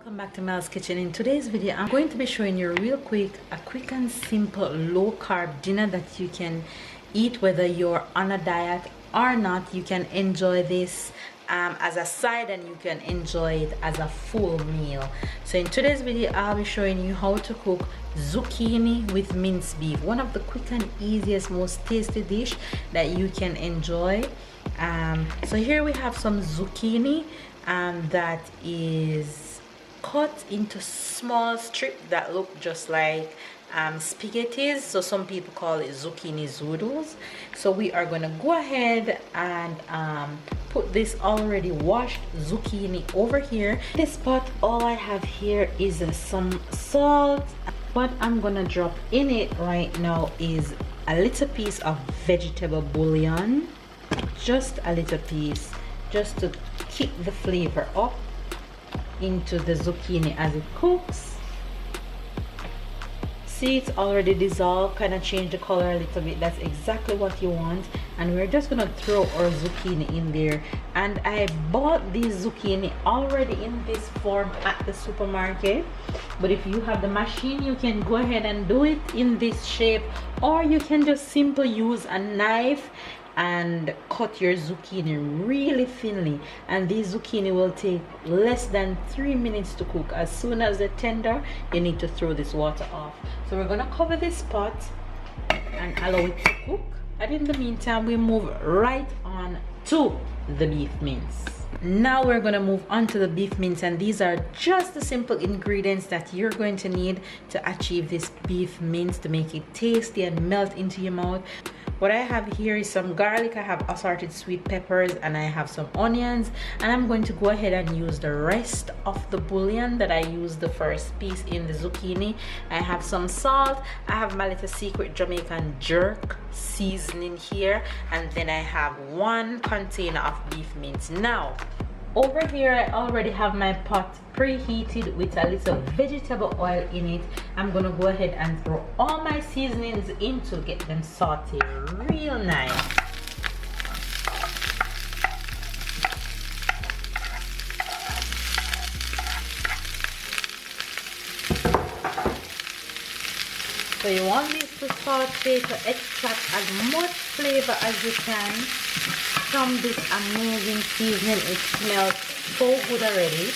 welcome back to Mel's Kitchen. In today's video I'm going to be showing you real quick a quick and simple low carb dinner that you can eat whether you're on a diet or not. You can enjoy this as a side and you can enjoy it as a full meal. So in today's video I'll be showing you how to cook zucchini with minced beef, one of the quick and easiest, most tasty dish that you can enjoy. So here we have some zucchini that is cut into small strips that look just like spaghettis, so some people call it zucchini noodles. So we are going to go ahead and put this already washed zucchini over here. This pot, all I have here is some salt. What I'm gonna drop in it right now is a little piece of vegetable bouillon, just a little piece, just to kick the flavor up into the zucchini as it cooks. See, it's already dissolved, kind of change the color a little bit. That's exactly what you want. And we're just gonna throw our zucchini in there. And I bought these zucchini already in this form at the supermarket, but if you have the machine you can go ahead and do it in this shape, or you can just simply use a knife and cut your zucchini really thinly, and these zucchini will take less than 3 minutes to cook. As soon as they're tender, you need to throw this water off. So we're gonna cover this pot and allow it to cook, and in the meantime we move right on to the beef mince. Now we're going to move on to the beef mince, and these are just the simple ingredients that you're going to need to achieve this beef mince to make it tasty and melt into your mouth. What I have here is some garlic, I have assorted sweet peppers, and I have some onions, and I'm going to go ahead and use the rest of the bouillon that I used the first piece in the zucchini. I have some salt, I have my little secret Jamaican jerk seasoning here, and then I have 1 container of beef mince. Now over here I already have my pot preheated with a little vegetable oil in it. I'm gonna go ahead and throw all my seasonings in to get them sauteed real nice. So you want this to saute to extract as much flavor as you can from this amazing seasoning. It smells so good already.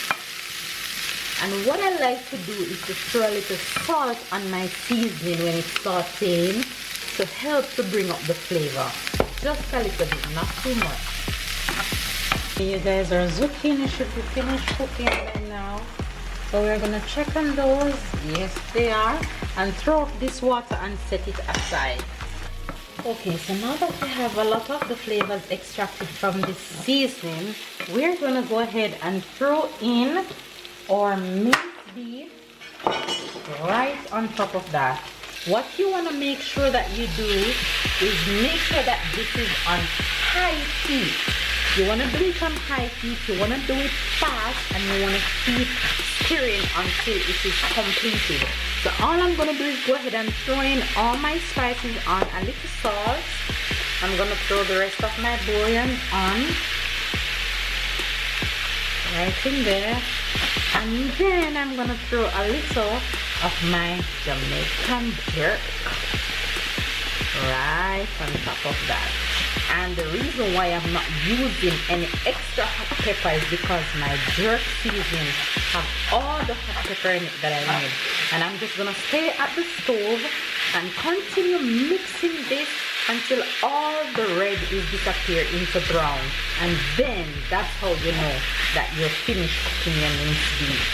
And what I like to do is to throw a little salt on my seasoning when it's sauteing to help to bring up the flavor. Just a little bit, not too much. You guys, our zucchini should be finished cooking by now. So we're gonna check on those. Yes, they are. And throw off this water and set it aside. Okay, so now that we have a lot of the flavors extracted from this seasoning, we're gonna go ahead and throw in our minced beef right on top of that. What you want to make sure that you do is make sure that this is on high heat. You want to do it on high heat, you want to do it fast, and you want to keep stirring until it is completed. So all I'm going to do is go ahead and throw in all my spices on, a little salt. I'm going to throw the rest of my bouillon on right in there, and then I'm going to throw a little of my Jamaican jerk right on top of that. And the reason why I'm not using any extra hot pepper is because my jerk seasoning have all the hot pepper in it that I need. And I'm just gonna stay at the stove and continue mixing this until all the red is disappear into brown. And then that's how you know that you're finished cooking your minced beef.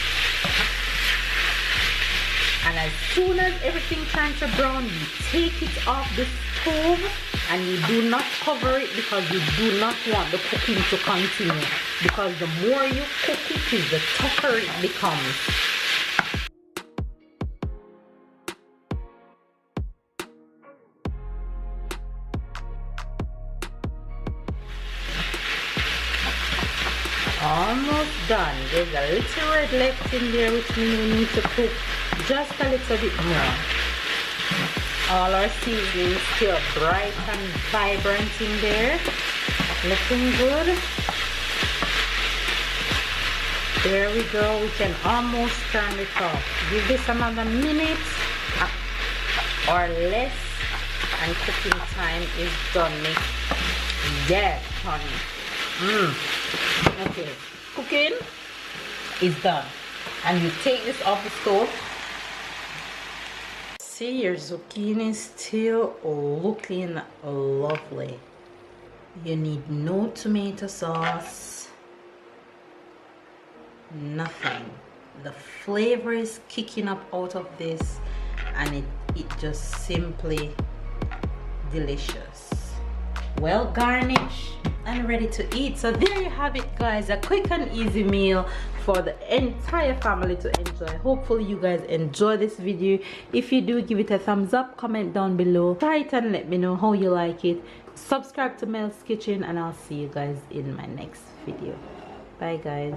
And as soon as everything turns to brown, you take it off the stove and you do not cover it, because you do not want the cooking to continue, because the more you cook it is the tougher it becomes. Almost done. There's a little red left in there, which means we need to cook just a little bit more. All our seasonings still bright and vibrant in there, looking good. There we go. We can almost turn it off. Give this another minute or less, and cooking time is done. Yes, honey. Okay, cooking is done, and you take this off the stove. See, your zucchini is still looking lovely. You need no tomato sauce, nothing. The flavor is kicking up out of this, and it just simply delicious. Well garnished and ready to eat. So there you have it, guys, a quick and easy meal for the entire family to enjoy. Hopefully you guys enjoy this video. If you do, give it a thumbs up, comment down below, try it and let me know how you like it. Subscribe to Mel's Kitchen, and I'll see you guys in my next video. Bye guys.